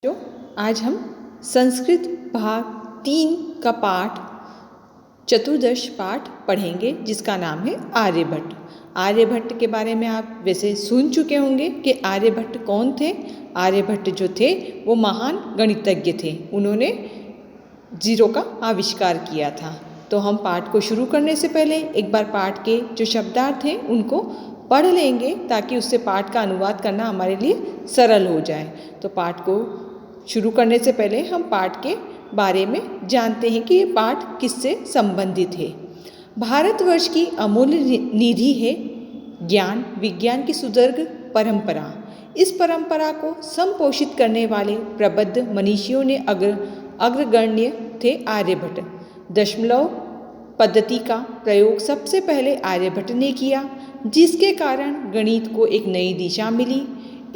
जो आज हम संस्कृत भाग 3 का पाठ चतुर्दश पाठ पढ़ेंगे, जिसका नाम है आर्यभट्ट। आर्यभट्ट के बारे में आप वैसे सुन चुके होंगे कि आर्यभट्ट कौन थे। आर्यभट्ट जो थे वो महान गणितज्ञ थे। उन्होंने जीरो का आविष्कार किया था। तो हम पाठ को शुरू करने से पहले एक बार पाठ के जो शब्दार्थ हैं उनको पढ़ लेंगे, ताकि उससे पाठ का अनुवाद करना हमारे लिए सरल हो जाए। तो पाठ को शुरू करने से पहले हम पाठ के बारे में जानते हैं कि ये पाठ किससे संबंधित है। भारतवर्ष की अमूल्य निधि है ज्ञान विज्ञान की सुदीर्घ परंपरा। इस परंपरा को संपोषित करने वाले प्रबुद्ध मनीषियों ने अग्रगण्य थे आर्यभट्ट। दशमलव पद्धति का प्रयोग सबसे पहले आर्यभट्ट ने किया, जिसके कारण गणित को एक नई दिशा मिली।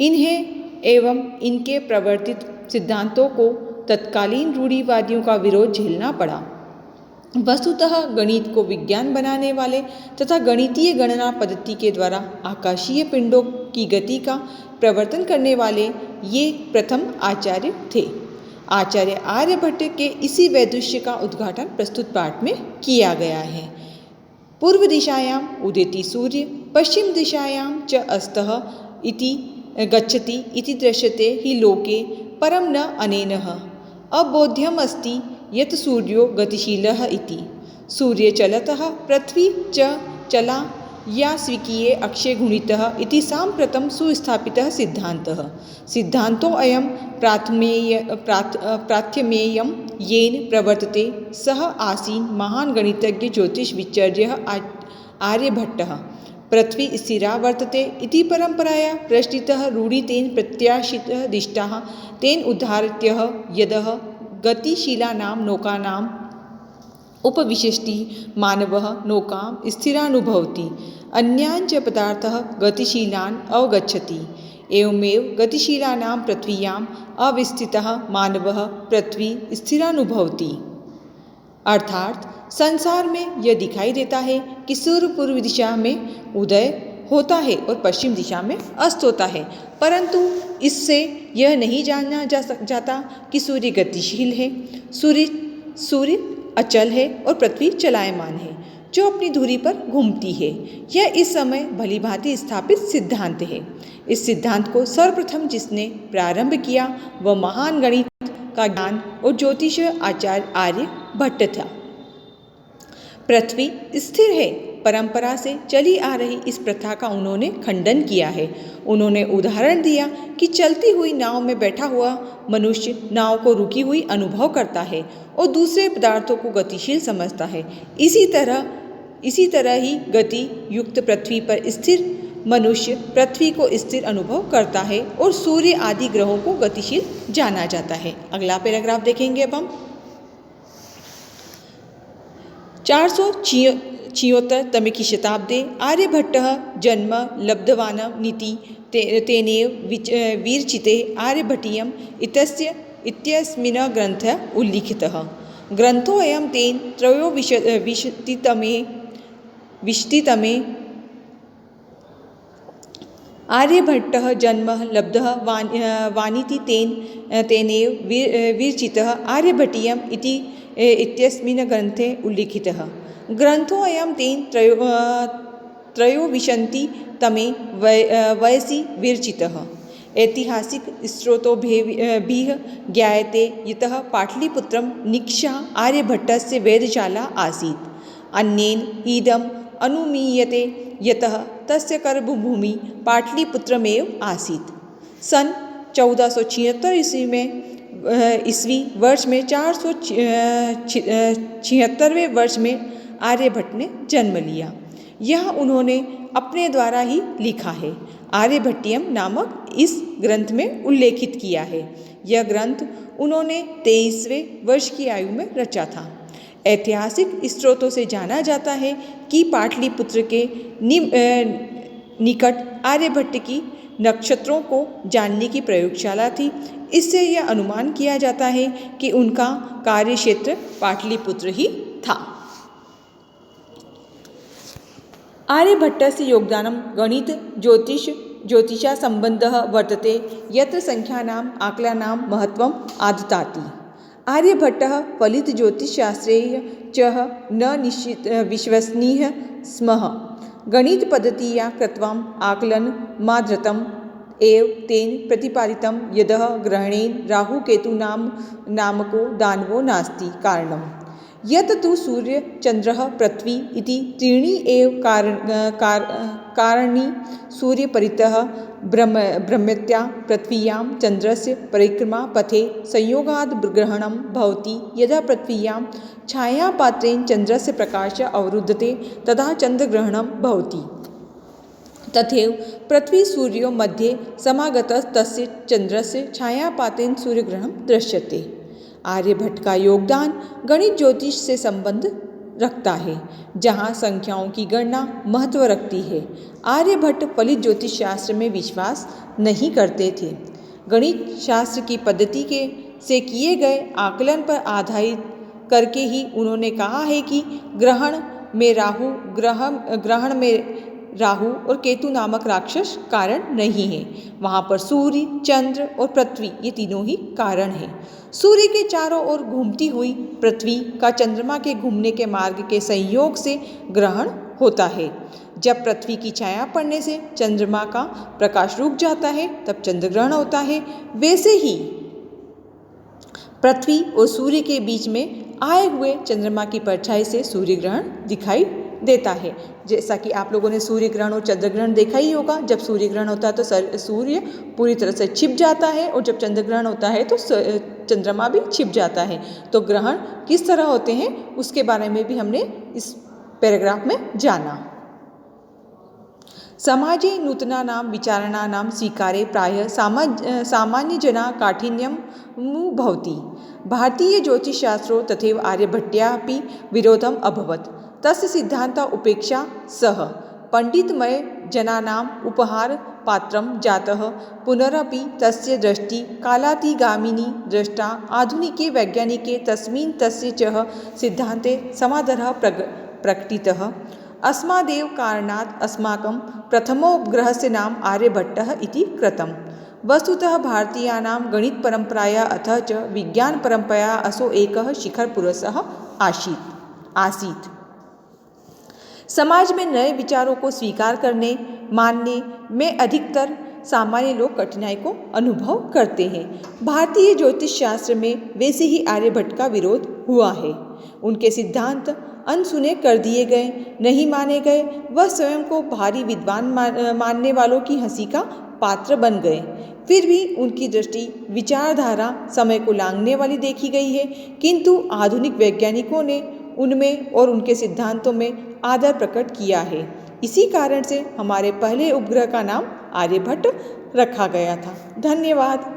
इन्हें एवं इनके प्रवर्तित सिद्धांतों को तत्कालीन रूढ़िवादियों का विरोध झेलना पड़ा। वस्तुतः गणित को विज्ञान बनाने वाले तथा गणितीय गणना पद्धति के द्वारा आकाशीय पिंडों की गति का प्रवर्तन करने वाले ये प्रथम आचार्य थे। आचार्य आर्यभट्ट के इसी वैदुष्य का उद्घाटन प्रस्तुत पाठ में किया गया है। पूर्व दिशायाम उदेति सूर्य पश्चिम दिशायां च अस्तः इति गच्छति इति दृश्यते हि लोके परम न अनेनः अबोध्यम अस्ति यत् सूर्यो गतिशीलः इति। सूर्य चलतः पृथ्वी च चला या स्वीकीये अक्षय गुणितः इति साम्प्रतं सुस्थापितः सिद्धान्तः। सिद्धान्तो अयं प्राथम्येयं येन प्रवर्तते सः आसीन् महान् गणितज्ञ ज्योतिष विचर्यः आर्यभट्टः। पृथ्वी स्थिरा वर्तते इति परंपराया प्रश्रितः रूढ़ि तेन प्रत्याशितः दिष्टाः तेन उद्धार्यः यदः गतिशीलानां नौकानाम् उपविशति मानवः नौकां स्थिरानुभवति अन्यान् च पदार्थः गतिशीलान् अवगच्छति। एवमेव गतिशीलानां पृथ्व्याम् अवस्थितः मानवः पृथ्वी स्थिरानुभवति। अर्थात संसार में यह दिखाई देता है कि सूर्य पूर्व दिशा में उदय होता है और पश्चिम दिशा में अस्त होता है, परंतु इससे यह नहीं जाना जाता कि सूर्य गतिशील है, सूर्य अचल है और पृथ्वी चलायमान है जो अपनी धुरी पर घूमती है। यह इस समय भली भांति स्थापित सिद्धांत है। इस सिद्धांत को सर्वप्रथम जिसने प्रारंभ किया वह महान गणित का ज्ञान और ज्योतिष आचार्य आर्यभट्ट था। पृथ्वी स्थिर है परंपरा से चली आ रही इस प्रथा का उन्होंने खंडन किया है। उन्होंने उदाहरण दिया कि चलती हुई नाव में बैठा हुआ मनुष्य नाव को रुकी हुई अनुभव करता है और दूसरे पदार्थों को गतिशील समझता है। इसी तरह ही गति युक्त पृथ्वी पर स्थिर मनुष्य पृथ्वी को स्थिर अनुभव करता है और सूर्य आदि ग्रहों को गतिशील जाना जाता है। अगला पैराग्राफ देखेंगे अब हम। 476 की शताब्दे आर्यभट्टः जन्म लब्धवान् नीति तेनेव विरचिते आर्यभट्टीयम् इत्यस्मिन् ग्रन्थे उल्लिखितः। ग्रन्थोऽयं तेन त्रयोविंशतितमे आर्यभट्टः जन्म लब्धः वानिति तेनेव विरचितः आर्यभट्टीयम् इत्यस्मिन् ग्रन्थे उल्लिखितः। ग्रन्थोऽयं तेन त्रयोविंशतितमे वयसि विरचितः। ऐतिहासिक स्रोतोभिः ज्ञायते यतः पाटलिपुत्रं निक्षः आर्यभट्टस्य वेधशाला आसीत्। अन्येन इदम् अनुमीयते यतः तस्य कर्मभूमिः पाटलिपुत्रमेव आसीत्। सन 1476 ईस्वी वर्ष में 476वें वर्ष में आर्यभट्ट ने जन्म लिया। यह उन्होंने अपने द्वारा ही लिखा है। आर्यभट्टीयम नामक इस ग्रंथ में उल्लेखित किया है। यह ग्रंथ उन्होंने 23वें वर्ष की आयु में रचा था। ऐतिहासिक स्रोतों से जाना जाता है कि पाटलिपुत्र के निकट आर्यभट्ट की नक्षत्रों को जानने की प्रयोगशाला थी। इससे यह अनुमान किया जाता है कि उनका कार्यक्षेत्र पाटलिपुत्र ही था। आर्यभट्टस्य योगदानं गणित ज्योतिष ज्योतिषा सम्बन्धः वर्तते यत्र संख्यानाम् आकलानां महत्त्वम् आददाति। आर्यभट्टः फलितज्योतिषशास्त्रे च न विश्वसनीयः स्मः। गणितपद्धत्या कृत्वाम् आकलनमादृतम् एव तेन प्रतिपादितं यदः ग्रहणेन राहुकेतूनामको दानवो नास्ति कारणम्। यत् तु सूर्यचन्द्रः पृथ्वी इति त्रीणि एव कारणानि सूर्यपरितः भ्रमत्या पृथ्व्यां चन्द्रस्य परिक्रमापथे संयोगाद् ग्रहणं भवति। यदा पृथ्व्यां छायापात्रेण चन्द्रस्य प्रकाशः अवरुध्यते तदा चन्द्रग्रहणं भवति। तथैव पृथ्वी सूर्योः मध्ये समागतस्तस्य चन्द्रस्य छायापातेन सूर्यग्रहणं दृश्यते। आर्यभट्ट का योगदान गणित ज्योतिष से संबंध रखता है, जहाँ संख्याओं की गणना महत्व रखती है। आर्यभट्ट फलित ज्योतिष शास्त्र में विश्वास नहीं करते थे। गणित शास्त्र की पद्धति से किए गए आकलन पर आधारित करके ही उन्होंने कहा है कि ग्रहण में राहु और केतु नामक राक्षस कारण नहीं है। वहाँ पर सूर्य, चंद्र और पृथ्वी ये तीनों ही कारण हैं। सूर्य के चारों ओर घूमती हुई पृथ्वी का चंद्रमा के घूमने के मार्ग के संयोग से ग्रहण होता है। जब पृथ्वी की छाया पड़ने से चंद्रमा का प्रकाश रुक जाता है तब चंद्रग्रहण होता है। वैसे ही पृथ्वी और सूर्य के बीच में आए हुए चंद्रमा की परछाई से सूर्य ग्रहण दिखाई देता है। जैसा कि आप लोगों ने सूर्य ग्रहण और चंद्र ग्रहण देखा ही होगा। जब सूर्य ग्रहण होता है तो सूर्य पूरी तरह से छिप जाता है और जब चंद्र ग्रहण होता है तो चंद्रमा भी छिप जाता है। तो ग्रहण किस तरह होते हैं उसके बारे में भी हमने इस पैराग्राफ में जाना। समाजे नूतनानां विचाराणां स्वीकारे प्रायः सामान्यजना काठिन्यं भवति। भारतीय ज्योतिषशास्त्रो तथैव आर्यभट्टयापि विरोधम् अभवत्। तस्य सिद्धान्त उपेक्षा सह पंडितमय जनानाम् उपहार पात्रं जातः। पुनरपि तस्य दृष्टि कालातिगामिनी दृष्टा आधुनिके वैज्ञानिके तस्मिन् तस्य च सिद्धान्ते समादरः प्रकटितः। अस्मादेव कारणात् अस्माकं प्रथमोपग्रहस्य नाम आर्यभट्टः इति कृतम्। वस्तुतः भारतीयानां गणितपरम्परायाः अथ च विज्ञानपरम्परायाः असौ एकः शिखरपुरुषः आसीत्। समाज में नए विचारों को स्वीकार करने मानने में अधिकतर सामान्य लोग कठिनाई को अनुभव करते हैं। भारतीय ज्योतिष शास्त्र में वैसे ही आर्यभट्ट का विरोध हुआ है। उनके सिद्धांत अनसुने कर दिए गए, नहीं माने गए। वह स्वयं को भारी विद्वान मानने वालों की हंसी का पात्र बन गए। फिर भी उनकी दृष्टि विचारधारा समय को लांघने वाली देखी गई है, किंतु आधुनिक वैज्ञानिकों ने उनमें और उनके सिद्धांतों में आदर प्रकट किया है। इसी कारण से हमारे पहले उपग्रह का नाम आर्यभट्ट रखा गया था। धन्यवाद।